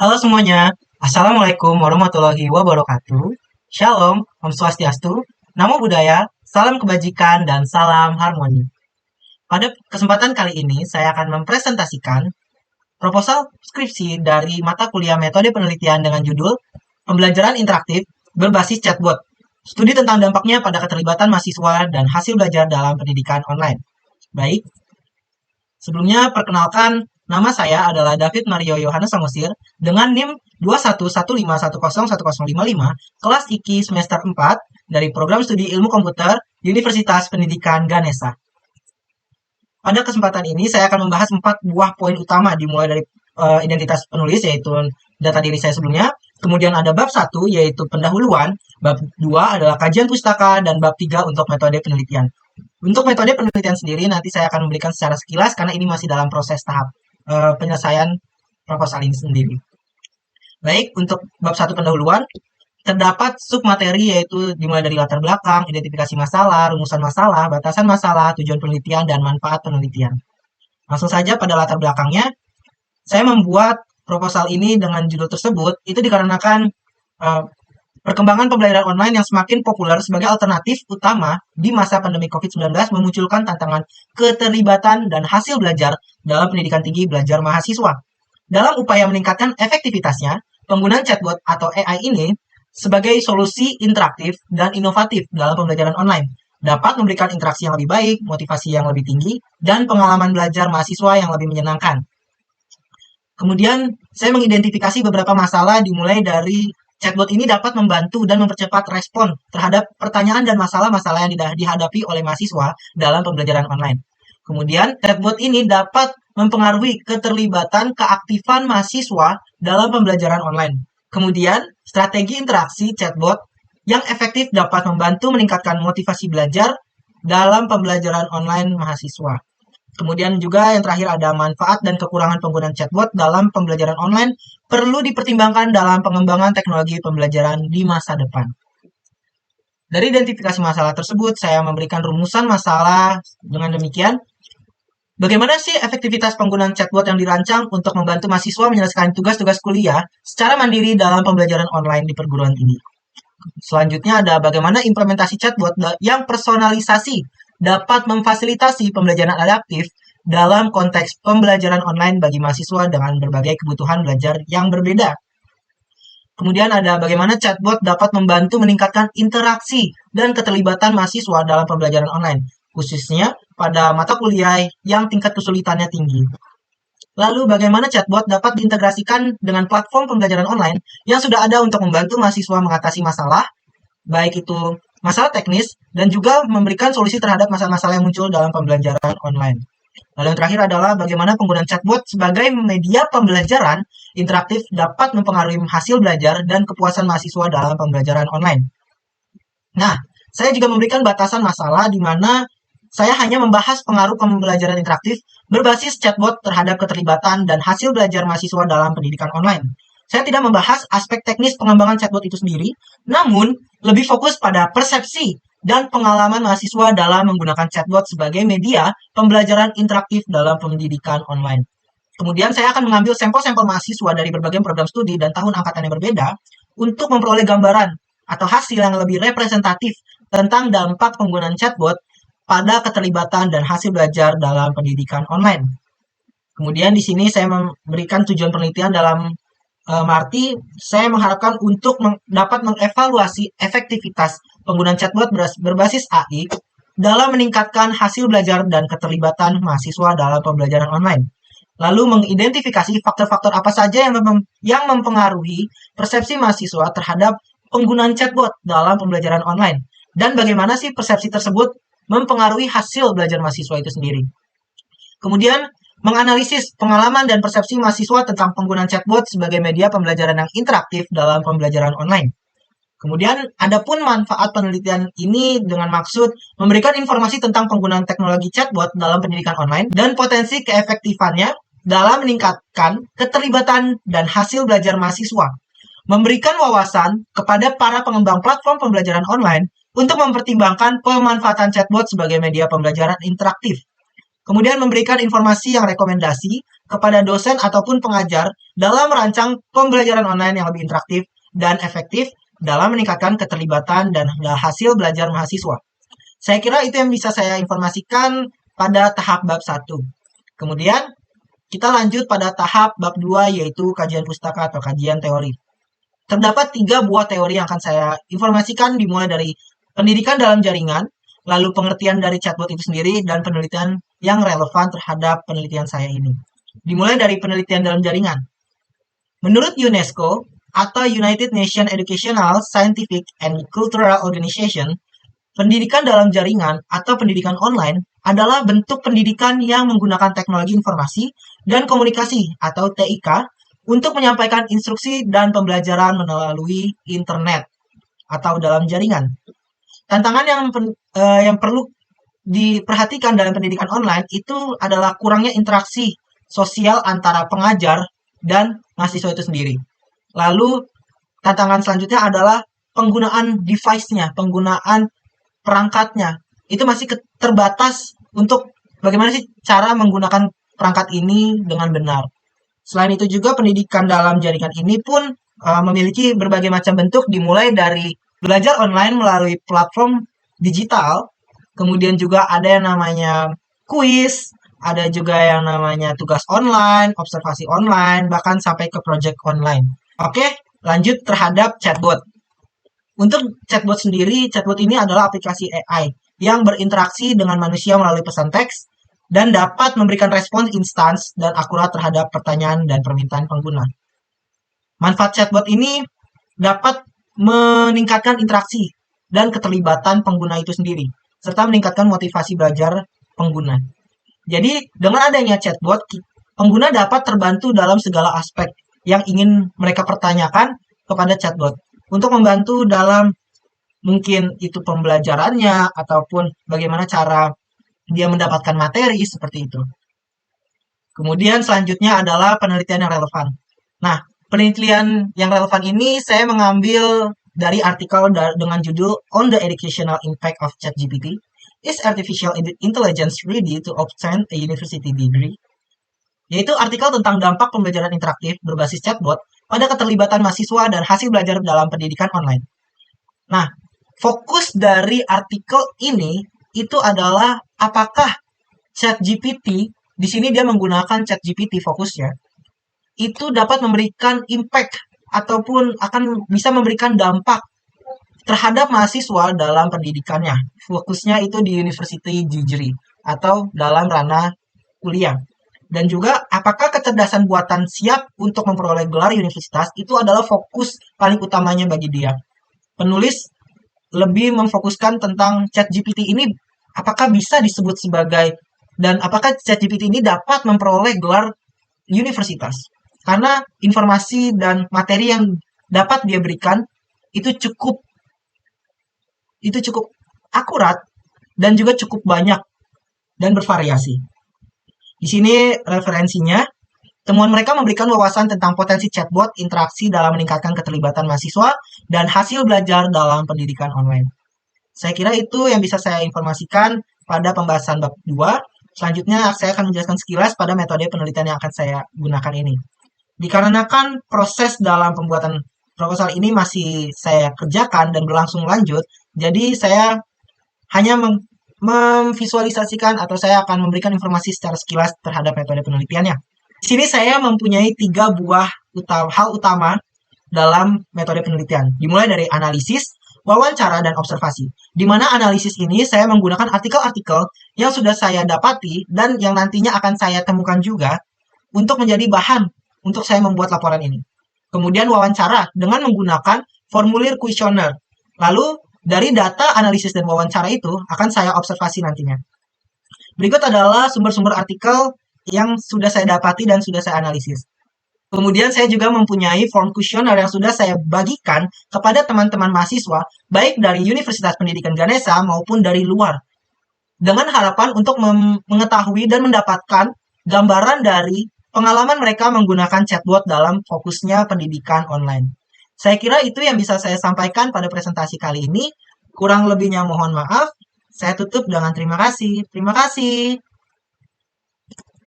Halo semuanya, Assalamualaikum warahmatullahi wabarakatuh. Shalom, Om Swastiastu, Namo Buddhaya, salam kebajikan, dan salam harmoni. Pada kesempatan kali ini, saya akan mempresentasikan proposal skripsi dari mata kuliah metode penelitian dengan judul Pembelajaran Interaktif Berbasis Chatbot. Studi tentang dampaknya pada keterlibatan mahasiswa dan hasil belajar dalam pendidikan online. Baik, sebelumnya perkenalkan, nama saya adalah David Mario Yohanes Samosir dengan NIM 21151010055, kelas IKI semester 4 dari Program Studi Ilmu Komputer Universitas Pendidikan Ganesha. Pada kesempatan ini saya akan membahas 4 buah poin utama dimulai dari identitas penulis yaitu data diri saya sebelumnya, kemudian ada bab 1 yaitu pendahuluan, bab 2 adalah kajian pustaka, dan bab 3 untuk metode penelitian. Untuk metode penelitian sendiri nanti saya akan memberikan secara sekilas karena ini masih dalam proses tahap penyelesaian proposal ini sendiri. Baik, untuk bab 1 pendahuluan, terdapat submateri yaitu dimulai dari latar belakang, identifikasi masalah, rumusan masalah, batasan masalah, tujuan penelitian, dan manfaat penelitian. Langsung saja pada latar belakangnya, saya membuat proposal ini dengan judul tersebut, itu dikarenakan perkembangan pembelajaran online yang semakin populer sebagai alternatif utama di masa pandemi COVID-19 memunculkan tantangan keterlibatan dan hasil belajar dalam pendidikan tinggi belajar mahasiswa. Dalam upaya meningkatkan efektivitasnya, penggunaan chatbot atau AI ini sebagai solusi interaktif dan inovatif dalam pembelajaran online dapat memberikan interaksi yang lebih baik, motivasi yang lebih tinggi, dan pengalaman belajar mahasiswa yang lebih menyenangkan. Kemudian, saya mengidentifikasi beberapa masalah dimulai dari chatbot ini dapat membantu dan mempercepat respon terhadap pertanyaan dan masalah-masalah yang dihadapi oleh mahasiswa dalam pembelajaran online. Kemudian, chatbot ini dapat mempengaruhi keterlibatan keaktifan mahasiswa dalam pembelajaran online. Kemudian, strategi interaksi chatbot yang efektif dapat membantu meningkatkan motivasi belajar dalam pembelajaran online mahasiswa. Kemudian juga yang terakhir ada manfaat dan kekurangan penggunaan chatbot dalam pembelajaran online perlu dipertimbangkan dalam pengembangan teknologi pembelajaran di masa depan. Dari identifikasi masalah tersebut, saya memberikan rumusan masalah dengan demikian. Bagaimana sih efektivitas penggunaan chatbot yang dirancang untuk membantu mahasiswa menyelesaikan tugas-tugas kuliah secara mandiri dalam pembelajaran online di perguruan tinggi? Selanjutnya ada bagaimana implementasi chatbot yang personalisasi dapat memfasilitasi pembelajaran adaptif dalam konteks pembelajaran online bagi mahasiswa dengan berbagai kebutuhan belajar yang berbeda. Kemudian ada bagaimana chatbot dapat membantu meningkatkan interaksi dan keterlibatan mahasiswa dalam pembelajaran online, khususnya pada mata kuliah yang tingkat kesulitannya tinggi. Lalu bagaimana chatbot dapat diintegrasikan dengan platform pembelajaran online yang sudah ada untuk membantu mahasiswa mengatasi masalah, baik itu masalah teknis, dan juga memberikan solusi terhadap masalah-masalah yang muncul dalam pembelajaran online. Lalu yang terakhir adalah bagaimana penggunaan chatbot sebagai media pembelajaran interaktif dapat mempengaruhi hasil belajar dan kepuasan mahasiswa dalam pembelajaran online. Nah, saya juga memberikan batasan masalah di mana saya hanya membahas pengaruh pembelajaran interaktif berbasis chatbot terhadap keterlibatan dan hasil belajar mahasiswa dalam pendidikan online. Saya tidak membahas aspek teknis pengembangan chatbot itu sendiri, namun lebih fokus pada persepsi dan pengalaman mahasiswa dalam menggunakan chatbot sebagai media pembelajaran interaktif dalam pendidikan online. Kemudian saya akan mengambil sampel-sampel mahasiswa dari berbagai program studi dan tahun angkatan yang berbeda untuk memperoleh gambaran atau hasil yang lebih representatif tentang dampak penggunaan chatbot pada keterlibatan dan hasil belajar dalam pendidikan online. Kemudian di sini saya memberikan tujuan penelitian dalam arti saya mengharapkan untuk dapat mengevaluasi efektivitas penggunaan chatbot berbasis AI dalam meningkatkan hasil belajar dan keterlibatan mahasiswa dalam pembelajaran online. Lalu mengidentifikasi faktor-faktor apa saja yang mempengaruhi persepsi mahasiswa terhadap penggunaan chatbot dalam pembelajaran online. Dan bagaimana sih persepsi tersebut mempengaruhi hasil belajar mahasiswa itu sendiri. Kemudian, menganalisis pengalaman dan persepsi mahasiswa tentang penggunaan chatbot sebagai media pembelajaran yang interaktif dalam pembelajaran online. Kemudian, adapun manfaat penelitian ini dengan maksud memberikan informasi tentang penggunaan teknologi chatbot dalam pendidikan online dan potensi keefektifannya dalam meningkatkan keterlibatan dan hasil belajar mahasiswa. Memberikan wawasan kepada para pengembang platform pembelajaran online untuk mempertimbangkan pemanfaatan chatbot sebagai media pembelajaran interaktif. Kemudian memberikan informasi yang rekomendasi kepada dosen ataupun pengajar dalam merancang pembelajaran online yang lebih interaktif dan efektif dalam meningkatkan keterlibatan dan hasil belajar mahasiswa. Saya kira itu yang bisa saya informasikan pada tahap bab 1. Kemudian kita lanjut pada tahap bab 2 yaitu kajian pustaka atau kajian teori. Terdapat 3 buah teori yang akan saya informasikan dimulai dari pendidikan dalam jaringan, lalu pengertian dari chatbot itu sendiri, dan penelitian yang relevan terhadap penelitian saya ini. Dimulai dari penelitian dalam jaringan. Menurut UNESCO atau United Nations Educational, Scientific, and Cultural Organization, pendidikan dalam jaringan atau pendidikan online adalah bentuk pendidikan yang menggunakan teknologi informasi dan komunikasi atau TIK untuk menyampaikan instruksi dan pembelajaran melalui internet atau dalam jaringan. Tantangan yang perlu diperhatikan dalam pendidikan online itu adalah kurangnya interaksi sosial antara pengajar dan mahasiswa itu sendiri. Lalu tantangan selanjutnya adalah penggunaan device-nya, penggunaan perangkatnya. Itu masih terbatas untuk bagaimana sih cara menggunakan perangkat ini dengan benar. Selain itu juga pendidikan dalam jaringan ini pun memiliki berbagai macam bentuk, dimulai dari belajar online melalui platform digital, kemudian juga ada yang namanya kuis, ada juga yang namanya tugas online, observasi online, bahkan sampai ke project online. Oke, lanjut terhadap chatbot. Untuk chatbot sendiri, chatbot ini adalah aplikasi AI yang berinteraksi dengan manusia melalui pesan teks dan dapat memberikan respons instan dan akurat terhadap pertanyaan dan permintaan pengguna. Manfaat chatbot ini dapat meningkatkan interaksi dan keterlibatan pengguna itu sendiri, serta meningkatkan motivasi belajar pengguna. Jadi, dengan adanya chatbot, pengguna dapat terbantu dalam segala aspek yang ingin mereka pertanyakan kepada chatbot, untuk membantu dalam mungkin itu pembelajarannya, ataupun bagaimana cara dia mendapatkan materi seperti itu. Kemudian selanjutnya adalah penelitian yang relevan. Nah, penelitian yang relevan ini saya mengambil dari artikel dengan judul On the Educational Impact of ChatGPT. Is Artificial Intelligence Ready to Obtain a University Degree? Yaitu artikel tentang dampak pembelajaran interaktif berbasis chatbot pada keterlibatan mahasiswa dan hasil belajar dalam pendidikan online. Nah, fokus dari artikel ini itu adalah apakah ChatGPT, di sini dia menggunakan ChatGPT fokusnya, itu dapat memberikan impact ataupun akan bisa memberikan dampak terhadap mahasiswa dalam pendidikannya. Fokusnya itu di University Degree atau dalam ranah kuliah. Dan juga apakah kecerdasan buatan siap untuk memperoleh gelar universitas itu adalah fokus paling utamanya bagi dia. Penulis lebih memfokuskan tentang ChatGPT ini apakah bisa disebut sebagai, dan apakah ChatGPT ini dapat memperoleh gelar universitas. Karena informasi dan materi yang dapat dia berikan itu cukup akurat dan juga cukup banyak dan bervariasi. Di sini referensinya, temuan mereka memberikan wawasan tentang potensi chatbot interaksi dalam meningkatkan keterlibatan mahasiswa dan hasil belajar dalam pendidikan online. Saya kira itu yang bisa saya informasikan pada pembahasan bab 2. Selanjutnya saya akan menjelaskan sekilas pada metode penelitian yang akan saya gunakan ini. Dikarenakan proses dalam pembuatan proposal ini masih saya kerjakan dan berlangsung lanjut, jadi saya hanya memvisualisasikan atau saya akan memberikan informasi secara sekilas terhadap metode penelitiannya. Di sini saya mempunyai 3 buah hal utama dalam metode penelitian, dimulai dari analisis, wawancara, dan observasi. Di mana analisis ini saya menggunakan artikel-artikel yang sudah saya dapati dan yang nantinya akan saya temukan juga untuk menjadi bahan untuk saya membuat laporan ini. Kemudian wawancara dengan menggunakan formulir kuesioner. Lalu dari data analisis dan wawancara itu akan saya observasi nantinya. Berikut adalah sumber-sumber artikel yang sudah saya dapati dan sudah saya analisis. Kemudian saya juga mempunyai form kuesioner yang sudah saya bagikan kepada teman-teman mahasiswa, baik dari Universitas Pendidikan Ganesha maupun dari luar, dengan harapan untuk mengetahui dan mendapatkan gambaran dari pengalaman mereka menggunakan chatbot dalam fokusnya pendidikan online. Saya kira itu yang bisa saya sampaikan pada presentasi kali ini. Kurang lebihnya mohon maaf. Saya tutup dengan terima kasih. Terima kasih.